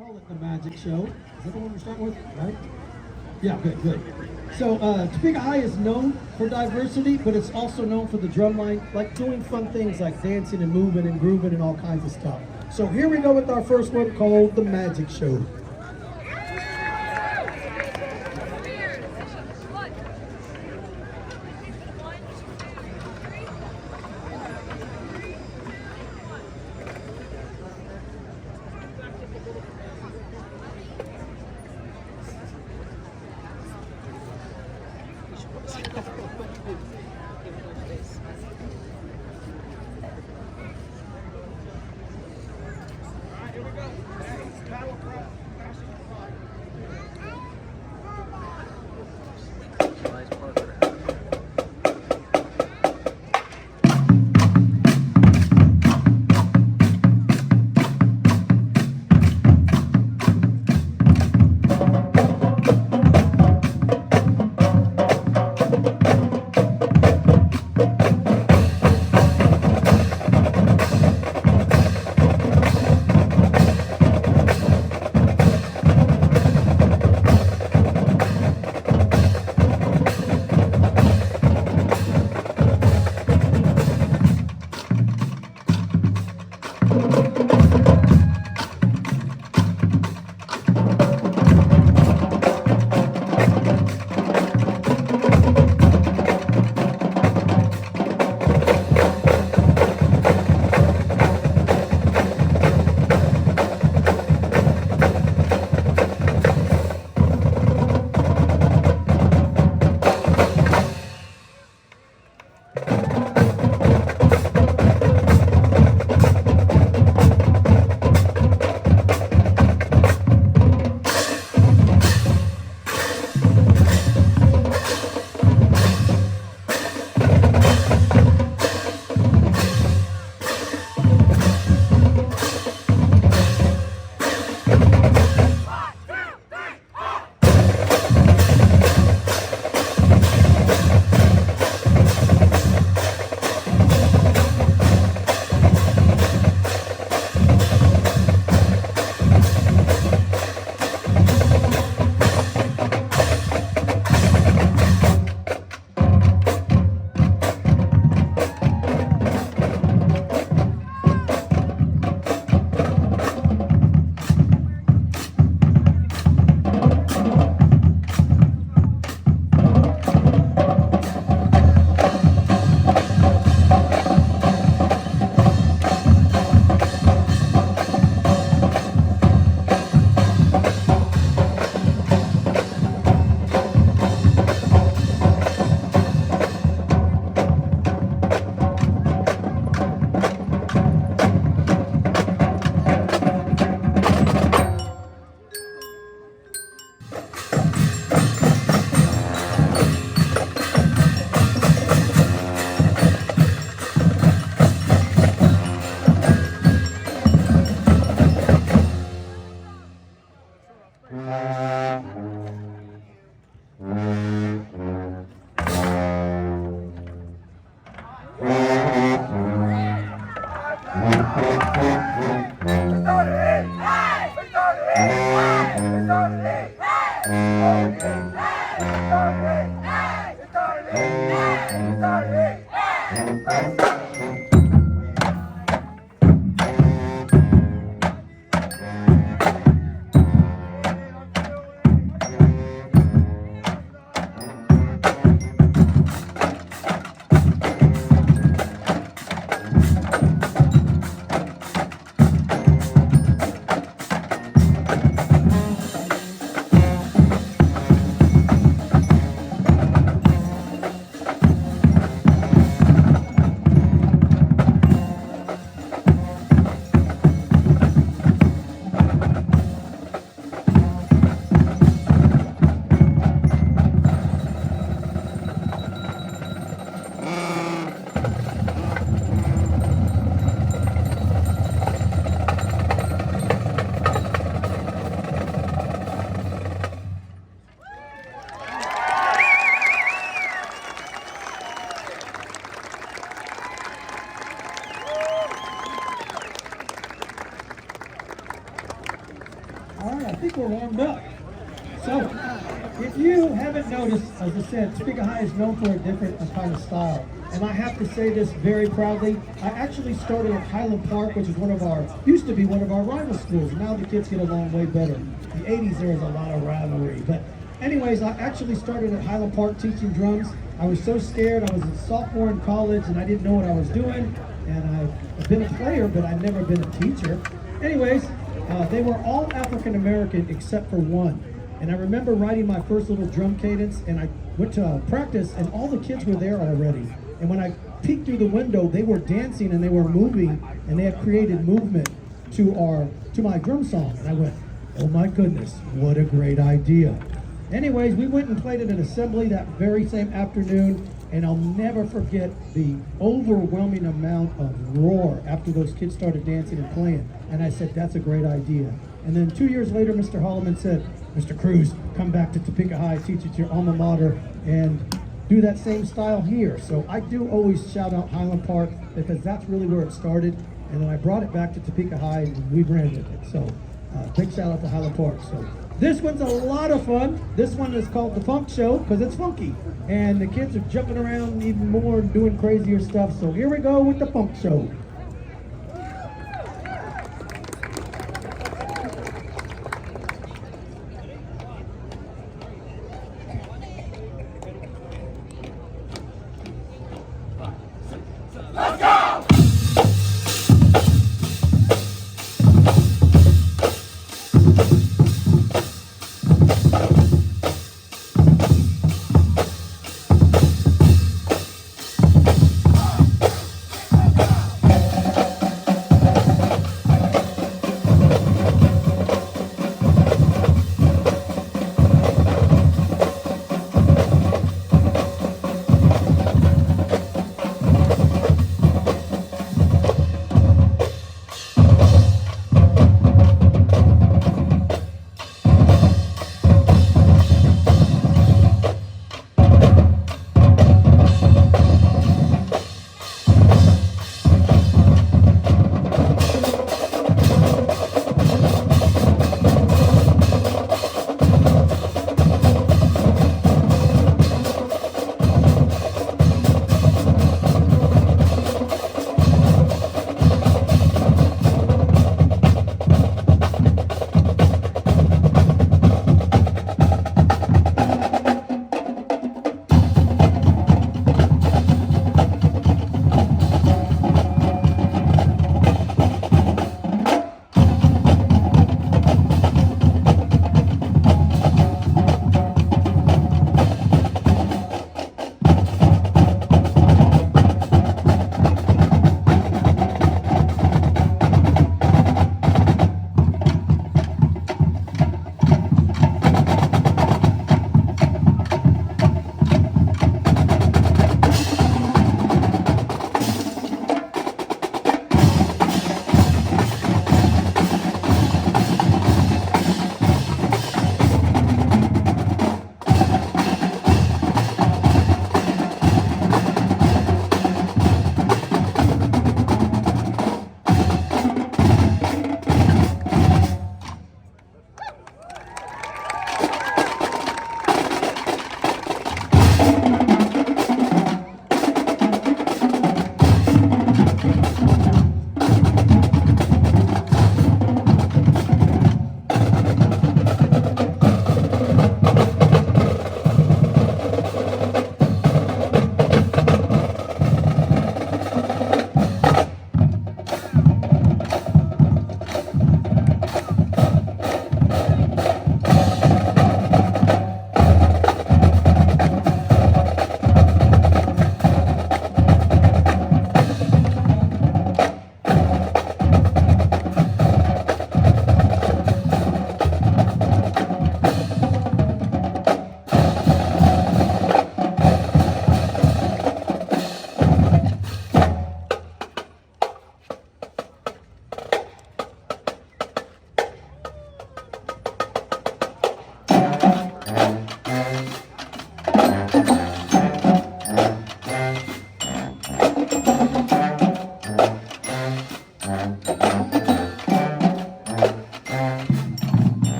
call it the Magic Show. Is that the one we're starting with, right? Yeah, good. So Topeka High is known for diversity, but it's also known for the drumline, like doing fun things like dancing and moving and grooving and all kinds of stuff. So here we go with our first one called the Magic Show. All right, I think we're warmed up. So, if you haven't noticed, as I said, Topeka High is known for a different kind of style. And I have to say this very proudly. I actually started at Highland Park, which is used to be one of our rival schools. Now the kids get along way better. In the 80s, there was a lot of rivalry. But anyways, I actually started at Highland Park teaching drums. I was so scared. I was a sophomore in college, and I didn't know what I was doing. And I've been a player, but I've never been a teacher. Anyways, they were all African American except for one. And I remember writing my first little drum cadence, and I went to practice, and all the kids were there already. And when I peeked through the window, they were dancing and they were moving, and they had created movement to my drum song. And I went, oh my goodness, what a great idea. Anyways, we went and played at an assembly that very same afternoon, and I'll never forget the overwhelming amount of roar after those kids started dancing and playing. And I said, that's a great idea. And then 2 years later, Mr. Holloman said, Mr. Cruz, come back to Topeka High, teach at your alma mater, and do that same style here. So I do always shout out Highland Park because that's really where it started. And then I brought it back to Topeka High and we branded it. So big shout out to Highland Park. So this one's a lot of fun. This one is called the Funk Show because it's funky. And the kids are jumping around even more and doing crazier stuff. So here we go with the Funk Show.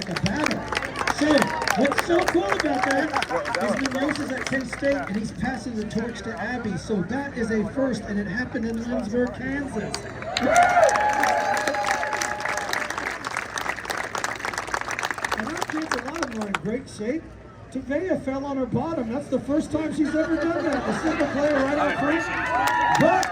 like a battle. So, what's so cool about that is he races at K-State and he's passing the torch to Abby. So that is a first, and it happened in Lindsborg, Kansas. And our kids, a lot of them are in great shape. Topeka fell on her bottom. That's the first time she's ever done that. A single player right out front. But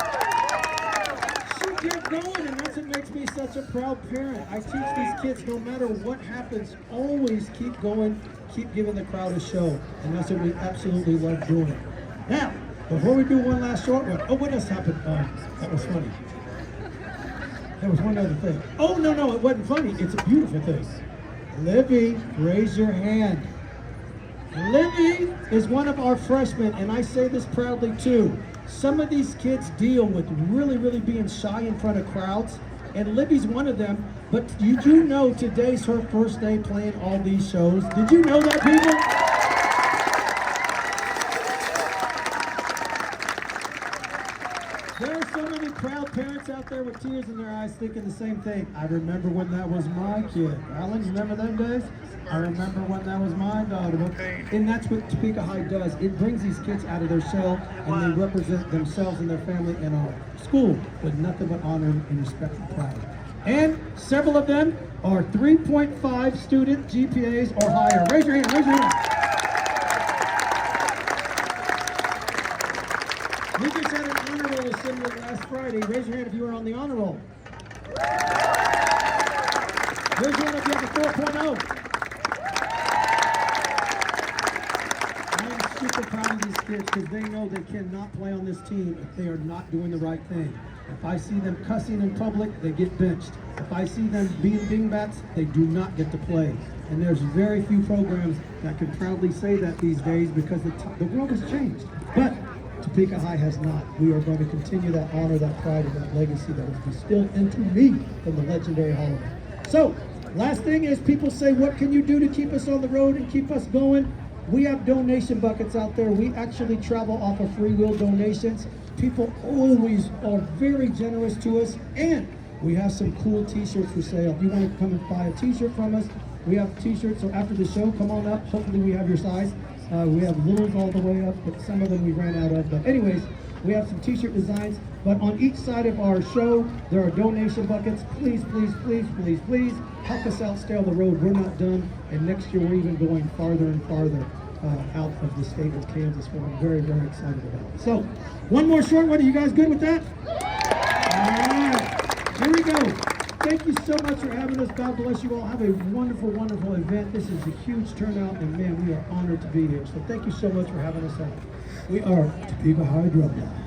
she kept going, and that's what makes me such a proud parent. I teach these kids, no matter what happens, always keep going, keep giving the crowd a show. And that's what we absolutely love doing. Now, before we do one last short one, oh, what else happened? That was funny. There was one other thing. Oh, no, it wasn't funny. It's a beautiful thing. Libby, raise your hand. Libby is one of our freshmen, and I say this proudly too. Some of these kids deal with really being shy in front of crowds, and Libby's one of them. But did you know today's her first day playing all these shows? Did you know that, people? There are so many proud parents out there with tears in their eyes thinking the same thing. I remember when that was my kid. Alan, you remember them days? I remember when that was my daughter. And that's what Topeka High does. It brings these kids out of their shell, and they represent themselves and their family in our school with nothing but honor and respect and pride. And several of them are 3.5 student GPAs or higher. Raise your hand, raise your hand. We just had an honor roll assembly last Friday. Raise your hand if you were on the honor roll. Raise your hand if you have a 4.0. Super proud of these kids because they know they cannot play on this team if they are not doing the right thing. If I see them cussing in public, they get benched. If I see them being dingbats, they do not get to play. And there's very few programs that can proudly say that these days because the world has changed. But Topeka High has not. We are going to continue that honor, that pride, and that legacy that was distilled into me from the legendary Holiday. So, last thing is people say, what can you do to keep us on the road and keep us going? We have donation buckets out there. We actually travel off of free will donations. People always are very generous to us, and we have some cool t-shirts for sale. If you want to come and buy a t-shirt from us, we have t-shirts. So after the show, come on up. Hopefully we have your size. We have littles all the way up, but some of them we ran out of. But anyways, we have some t-shirt designs. But on each side of our show, there are donation buckets. Please help us out, stay on the road. We're not done. And next year, we're even going farther and farther out of the state of Kansas, what I'm very excited about. So, one more short one. Are you guys good with that? All right. Here we go. Thank you so much for having us. God bless you all. Have a wonderful event. This is a huge turnout, and man, we are honored to be here. So thank you so much for having us out. We are Topeka High Drumline.